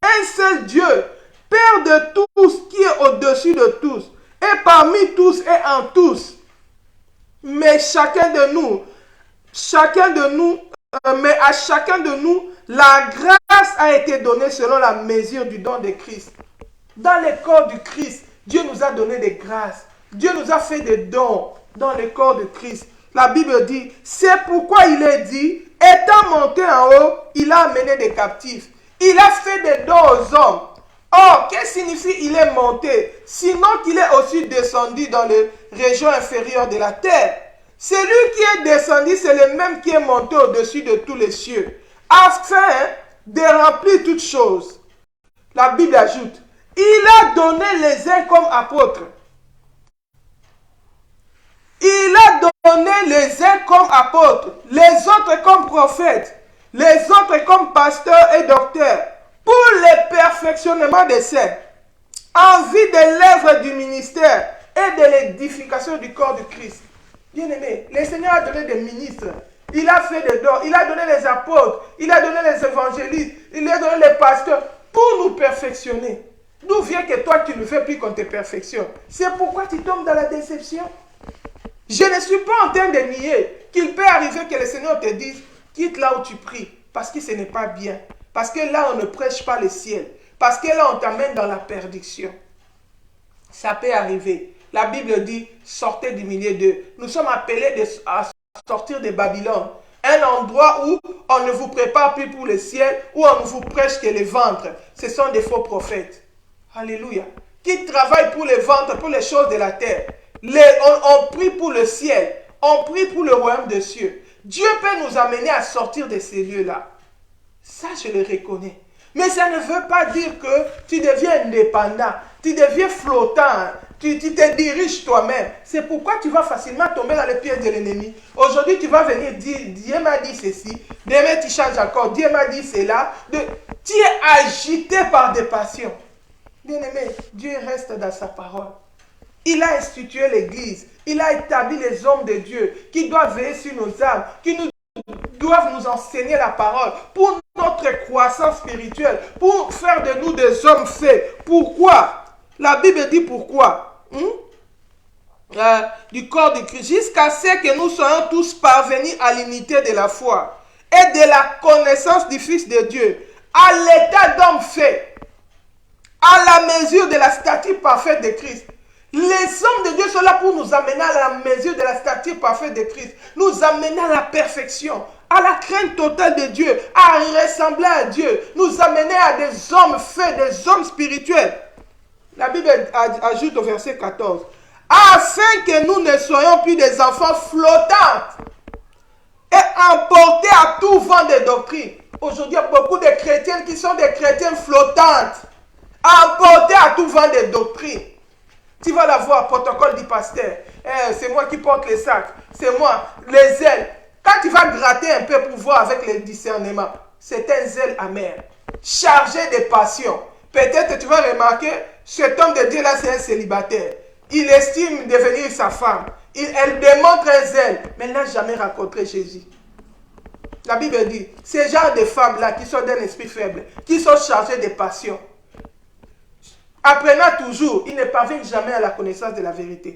un seul Dieu, Père de tous qui est au-dessus de tous, et parmi tous et en tous. Mais chacun de nous, mais à chacun de nous, la grâce a été donnée selon la mesure du don de Christ. Dans le corps du Christ, Dieu nous a donné des grâces. Dieu nous a fait des dons dans le corps de Christ. La Bible dit, c'est pourquoi il est dit, étant monté en haut, il a amené des captifs. Il a fait des dons aux hommes. Or, qu'est-ce que signifie il est monté? Sinon qu'il est aussi descendu dans les régions inférieures de la terre. Celui qui est descendu, c'est le même qui est monté au-dessus de tous les cieux, afin de remplir toutes choses. La Bible ajoute, il a donné les uns comme apôtres. Il a donné les uns comme apôtres, les autres comme prophètes, les autres comme pasteurs et docteurs, pour le perfectionnement des saints, en vue de l'œuvre du ministère et de l'édification du corps de Christ. Bien-aimé, le Seigneur a donné des ministres, il a fait des dons, il a donné les apôtres, il a donné les évangélistes, il a donné les pasteurs, pour nous perfectionner. D'où vient que toi tu ne fais plus qu'on te perfectionne? C'est pourquoi tu tombes dans la déception. Je ne suis pas en train de nier qu'il peut arriver que le Seigneur te dise, quitte là où tu pries, parce que ce n'est pas bien. Parce que là, on ne prêche pas le ciel. Parce que là, on t'amène dans la perdition. Ça peut arriver. La Bible dit, sortez du milieu d'eux. Nous sommes appelés à sortir de Babylone. Un endroit où on ne vous prépare plus pour le ciel, où on ne vous prêche que les ventres. Ce sont des faux prophètes. Alléluia. Qui travaillent pour les ventres, pour les choses de la terre. On prie pour le ciel. On prie pour le royaume des cieux. Dieu peut nous amener à sortir de ces lieux-là. Ça, je le reconnais. Mais ça ne veut pas dire que tu deviens indépendant, tu deviens flottant, tu te diriges toi-même. C'est pourquoi tu vas facilement tomber dans les pièges de l'ennemi. Aujourd'hui, tu vas venir dire, Dieu m'a dit ceci, demain tu changes encore, Dieu m'a dit cela. Tu es agité par des passions. Bien-aimé, Dieu reste dans sa parole. Il a institué l'Église, il a établi les hommes de Dieu qui doivent veiller sur nos âmes, qui doivent nous enseigner la parole pour notre croissance spirituelle, pour faire de nous des hommes faits. Pourquoi? La Bible dit pourquoi. Du corps de Christ, jusqu'à ce que nous soyons tous parvenus à l'unité de la foi et de la connaissance du Fils de Dieu, à l'état d'homme fait, à la mesure de la stature parfaite de Christ. Les hommes de Dieu sont là pour nous amener à la mesure de la stature parfaite de Christ, nous amener à la perfection, à la crainte totale de Dieu, à ressembler à Dieu, nous amener à des hommes faits, des hommes spirituels. La Bible ajoute au verset 14, afin que nous ne soyons plus des enfants flottants et emportés à tout vent de doctrine. Aujourd'hui, il y a beaucoup de chrétiens qui sont des chrétiens flottantes, emportés à tout vent de doctrine. Tu vas la voir, protocole du pasteur. C'est moi qui porte les sacs. C'est moi, les ailes. Quand tu vas gratter un peu pour voir avec le discernement, c'est un zèle amer, chargé de passion. Peut-être tu vas remarquer, cet homme de Dieu là, c'est un célibataire. Il estime devenir sa femme. Elle démontre un zèle, mais elle n'a jamais rencontré Jésus. La Bible dit, ces genres de femmes-là qui sont d'un esprit faible, qui sont chargées de passion, apprenant toujours, il ne parvient jamais à la connaissance de la vérité.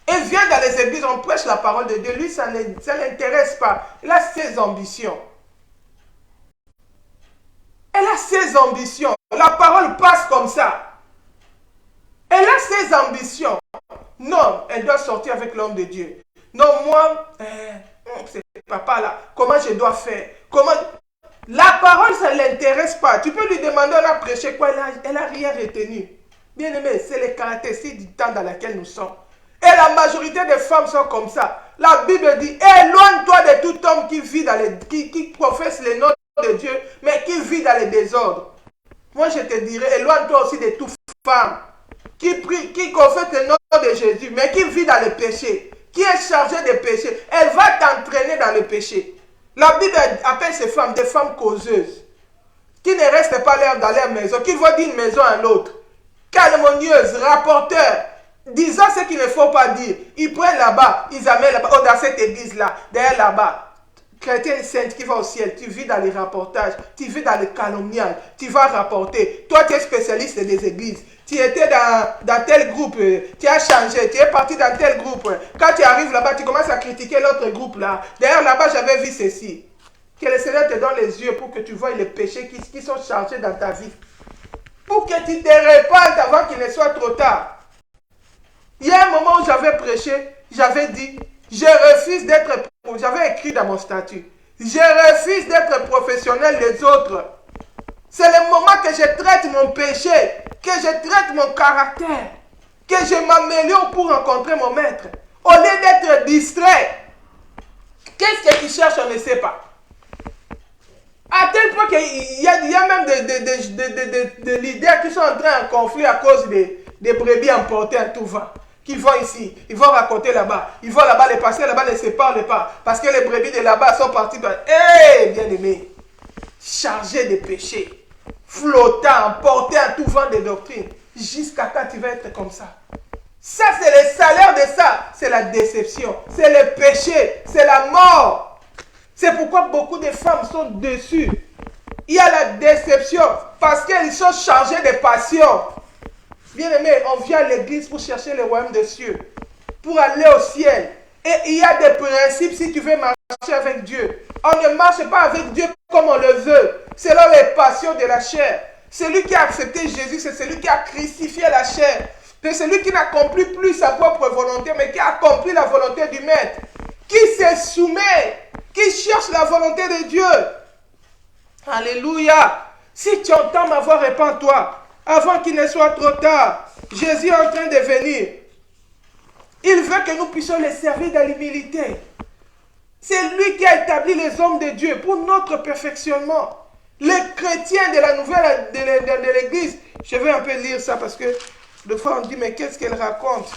Il vient dans les églises, on prêche la parole de Dieu. Lui, ça ne l'intéresse pas. Il a ses ambitions. Elle a ses ambitions. La parole passe comme ça. Elle a ses ambitions. Non, elle doit sortir avec l'homme de Dieu. Non, moi, c'est papa là. Comment je dois faire? Comment... La parole, ça ne l'intéresse pas. Tu peux lui demander, elle a prêché quoi? Elle n'a rien retenu. Bien aimé, c'est les caractéristiques du temps dans lequel nous sommes. Et la majorité des femmes sont comme ça. La Bible dit, éloigne-toi de tout homme qui vit dans qui professe le nom de Dieu, mais qui vit dans les désordres. Moi, je te dirais, éloigne-toi aussi de toute femme qui confesse le nom de Jésus, mais qui vit dans le péché, qui est chargée de péché. Elle va t'entraîner dans le péché. La Bible appelle ces femmes des femmes causeuses, qui ne restent pas dans leur maison, qui vont d'une maison à l'autre, calmonieuses, rapporteurs, disant ce qu'il ne faut pas dire. Ils prennent là-bas, ils amènent là-bas, dans cette église-là, derrière là-bas. Chrétien sainte qui va au ciel, tu vis dans les rapportages, tu vis dans les calomniages, tu vas rapporter. Toi, tu es spécialiste des églises. Tu étais dans tel groupe, tu as changé, tu es parti dans tel groupe. Quand tu arrives là-bas, tu commences à critiquer l'autre groupe là. D'ailleurs, là-bas, j'avais vu ceci. Que le Seigneur te donne les yeux pour que tu vois les péchés qui sont chargés dans ta vie. Pour que tu te répandes avant qu'il ne soit trop tard. Il y a un moment où j'avais prêché, j'avais dit, je refuse d'être, j'avais écrit dans mon statut, je refuse d'être professionnel des autres. C'est le moment que je traite mon péché, que je traite mon caractère, que je m'améliore pour rencontrer mon maître. Au lieu d'être distrait, qu'est-ce que tu cherches, on ne sait pas. À tel point qu'il y a même des leaders qui sont en train de conflit à cause des brebis emportées à tout vent. Qui vont ici, ils vont raconter là-bas, ils vont là-bas, les passer là-bas ne se parlent pas. Parce que les brebis de là-bas sont partis. Bien-aimés, chargés de péché, flottant, emportés à tout vent des doctrines. Jusqu'à quand tu vas être comme ça? Ça, c'est le salaire de ça. C'est la déception, c'est le péché, c'est la mort. C'est pourquoi beaucoup de femmes sont déçues. Il y a la déception parce qu'elles sont chargées de passion. Bien-aimé, on vient à l'église pour chercher le royaume des cieux, pour aller au ciel. Et il y a des principes si tu veux marcher avec Dieu. On ne marche pas avec Dieu comme on le veut, selon les passions de la chair. Celui qui a accepté Jésus, c'est celui qui a crucifié la chair. C'est celui qui n'accomplit plus sa propre volonté, mais qui a accompli la volonté du Maître. Qui se soumet, qui cherche la volonté de Dieu. Alléluia. Si tu entends ma voix, répands-toi. Avant qu'il ne soit trop tard, Jésus est en train de venir. Il veut que nous puissions le servir dans l'humilité. C'est lui qui a établi les hommes de Dieu pour notre perfectionnement. Les chrétiens de la nouvelle de l'église, je vais un peu lire ça parce que des fois on dit mais qu'est-ce qu'elle raconte?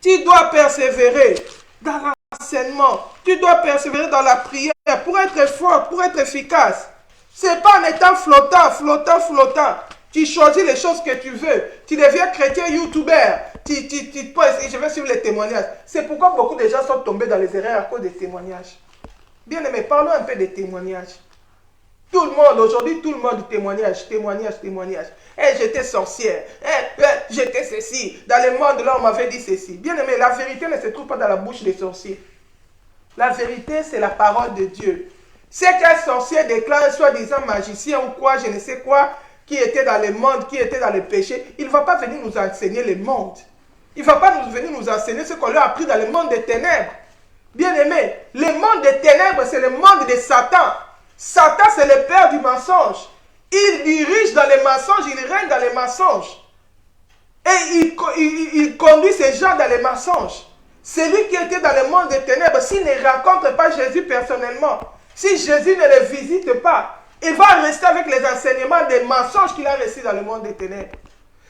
Tu dois persévérer dans l'enseignement. Tu dois persévérer dans la prière pour être fort, pour être efficace. Ce n'est pas en étant flottant. Tu choisis les choses que tu veux. Tu deviens chrétien, youtubeur. Je vais suivre les témoignages. C'est pourquoi beaucoup de gens sont tombés dans les erreurs à cause des témoignages. Bien aimé, parlons un peu des témoignages. Tout le monde, aujourd'hui, tout le monde témoignage. J'étais sorcière. J'étais ceci. Dans le monde, là, on m'avait dit ceci. Bien aimé, la vérité ne se trouve pas dans la bouche des sorciers. La vérité, c'est la parole de Dieu. C'est qu'un sorcier déclare, soi-disant magicien ou quoi, je ne sais quoi, qui était dans le monde, qui était dans le péché, il ne va pas venir nous enseigner le monde. Il ne va pas venir nous enseigner ce qu'on lui a appris dans le monde des ténèbres. Bien aimé, le monde des ténèbres, c'est le monde de Satan. Satan, c'est le père du mensonge. Il dirige dans les mensonges, il règne dans les mensonges. Et il conduit ces gens dans les mensonges. Celui qui était dans le monde des ténèbres, s'il ne rencontre pas Jésus personnellement, si Jésus ne le visite pas, il va rester avec les enseignements des mensonges qu'il a reçus dans le monde des ténèbres.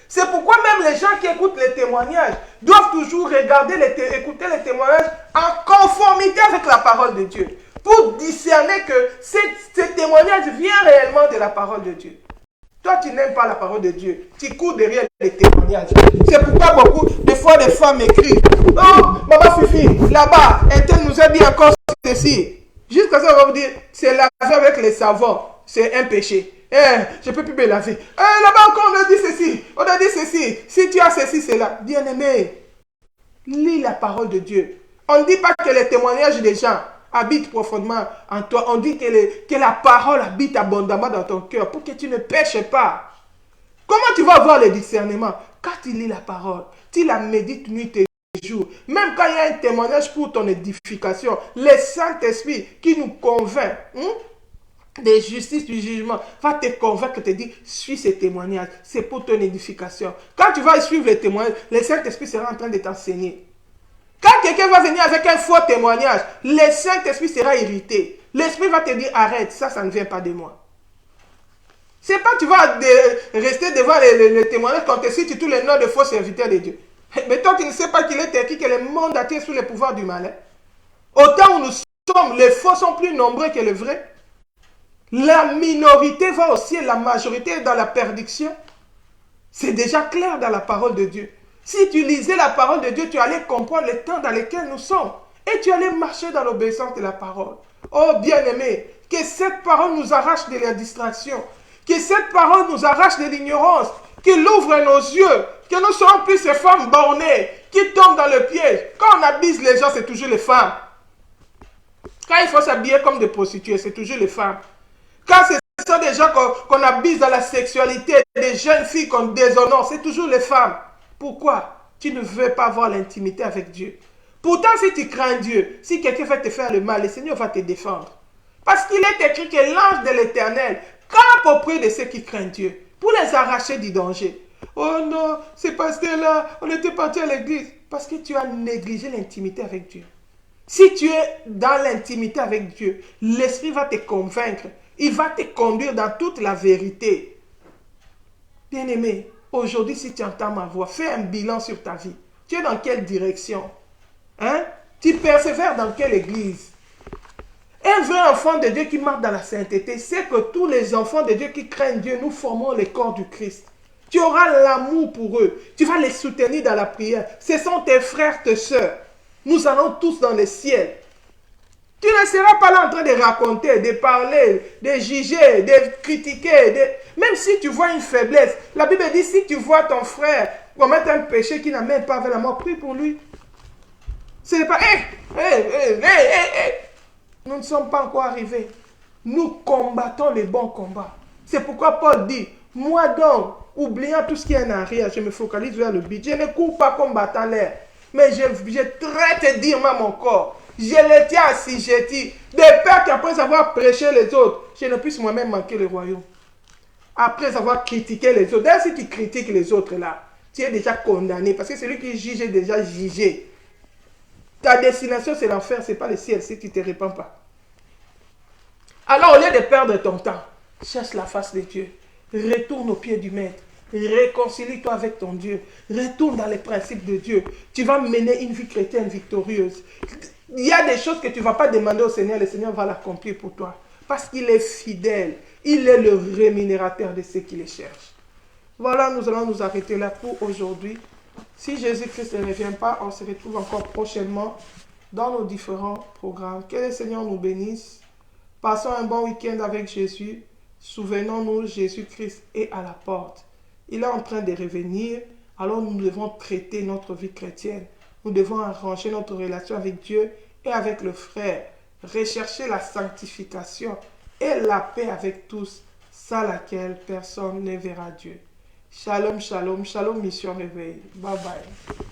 C'est pourquoi même les gens qui écoutent les témoignages doivent toujours écouter les témoignages en conformité avec la parole de Dieu, pour discerner que ces témoignages viennent réellement de la parole de Dieu. Toi, tu n'aimes pas la parole de Dieu. Tu cours derrière les témoignages. C'est pourquoi beaucoup, des fois, des femmes écrivent. Oh, maman Fifi, là-bas, elle nous a dit encore ceci. Jusqu'à ça, on va vous dire, c'est laver avec les savons. C'est un péché. Je ne peux plus me laver. Là-bas encore, on a dit ceci. On a dit ceci. Si tu as ceci, c'est là. Bien-aimé, lis la parole de Dieu. On ne dit pas que les témoignages des gens habitent profondément en toi. On dit que la parole habite abondamment dans ton cœur pour que tu ne pêches pas. Comment tu vas avoir le discernement? Quand tu lis la parole, tu la médites nuit et jour. Même quand il y a un témoignage pour ton édification, le Saint-Esprit qui nous convainc de justice, du jugement, va te convaincre, te dire, suis ces témoignages, c'est pour ton édification. Quand tu vas suivre les témoignages, le Saint-Esprit sera en train de t'enseigner. Quand quelqu'un va venir avec un faux témoignage, le Saint-Esprit sera irrité. L'Esprit va te dire, arrête, ça ne vient pas de moi. C'est pas que tu vas rester devant les témoignages quand tu cites tous les noms de faux serviteurs de Dieu. Mais toi, tu ne sais pas qu'il est écrit que le monde a été sous le pouvoir du mal. Au temps où nous sommes, les faux sont plus nombreux que les vrais. La minorité va au ciel, la majorité est dans la perdition. C'est déjà clair dans la parole de Dieu. Si tu lisais la parole de Dieu, tu allais comprendre le temps dans lequel nous sommes. Et tu allais marcher dans l'obéissance de la parole. Oh bien-aimé, que cette parole nous arrache de la distraction. Que cette parole nous arrache de l'ignorance. Qu'il ouvre nos yeux. Que nous ne soyons plus ces femmes bornées qui tombent dans le piège. Quand on abuse les gens, c'est toujours les femmes. Quand il faut s'habiller comme des prostituées, c'est toujours les femmes. Quand ce sont des gens qu'on abuse dans la sexualité, des jeunes filles qu'on déshonore, c'est toujours les femmes. Pourquoi? Tu ne veux pas avoir l'intimité avec Dieu. Pourtant, si tu crains Dieu, si quelqu'un va te faire le mal, le Seigneur va te défendre. Parce qu'il est écrit que l'ange de l'Éternel Campe auprès de ceux qui craignent Dieu pour les arracher du danger. Oh non, c'est parce que là, on était parti à l'église. Parce que tu as négligé l'intimité avec Dieu. Si tu es dans l'intimité avec Dieu, l'Esprit va te convaincre. Il va te conduire dans toute la vérité. Bien-aimé, aujourd'hui, si tu entends ma voix, fais un bilan sur ta vie. Tu es dans quelle direction? Hein? Tu persévères dans quelle église? Un vrai enfant de Dieu qui marche dans la sainteté, c'est que tous les enfants de Dieu qui craignent Dieu, nous formons le corps du Christ. Tu auras l'amour pour eux. Tu vas les soutenir dans la prière. Ce sont tes frères, tes soeurs. Nous allons tous dans le ciel. Tu ne seras pas là en train de raconter, de parler, de juger, de critiquer. Même si tu vois une faiblesse, la Bible dit, si tu vois ton frère commettre un péché qui n'a même pas avec la mort, prie pour lui. Ce n'est pas, nous ne sommes pas encore arrivés. Nous combattons les bons combats. C'est pourquoi Paul dit, moi donc, oubliant tout ce qui est en arrière, je me focalise vers le but. Je ne cours pas combattant l'air, mais je traite dignement mon corps. Je le tiens assujetti, de peur qu'après avoir prêché les autres, je ne puisse moi-même manquer le royaume. Après avoir critiqué les autres. D'ailleurs, si tu critiques les autres là, tu es déjà condamné, parce que celui qui juge est déjà jugé. Ta destination, c'est l'enfer, ce n'est pas le ciel, si tu ne te répands pas. Alors, au lieu de perdre ton temps, cherche la face de Dieu. Retourne au pied du maître. Réconcilie-toi avec ton Dieu. Retourne dans les principes de Dieu. Tu vas mener une vie chrétienne victorieuse. Il y a des choses que tu ne vas pas demander au Seigneur. Le Seigneur va l'accomplir pour toi. Parce qu'il est fidèle. Il est le rémunérateur de ceux qui le cherchent. Voilà, nous allons nous arrêter là pour aujourd'hui. Si Jésus-Christ ne revient pas, on se retrouve encore prochainement dans nos différents programmes. Que le Seigneur nous bénisse. Passons un bon week-end avec Jésus. Souvenons-nous, Jésus-Christ est à la porte. Il est en train de revenir. Alors nous devons traiter notre vie chrétienne. Nous devons arranger notre relation avec Dieu et avec le frère. Rechercher la sanctification et la paix avec tous, sans laquelle personne ne verra Dieu. Shalom, shalom, shalom, mission réveil. Bye bye.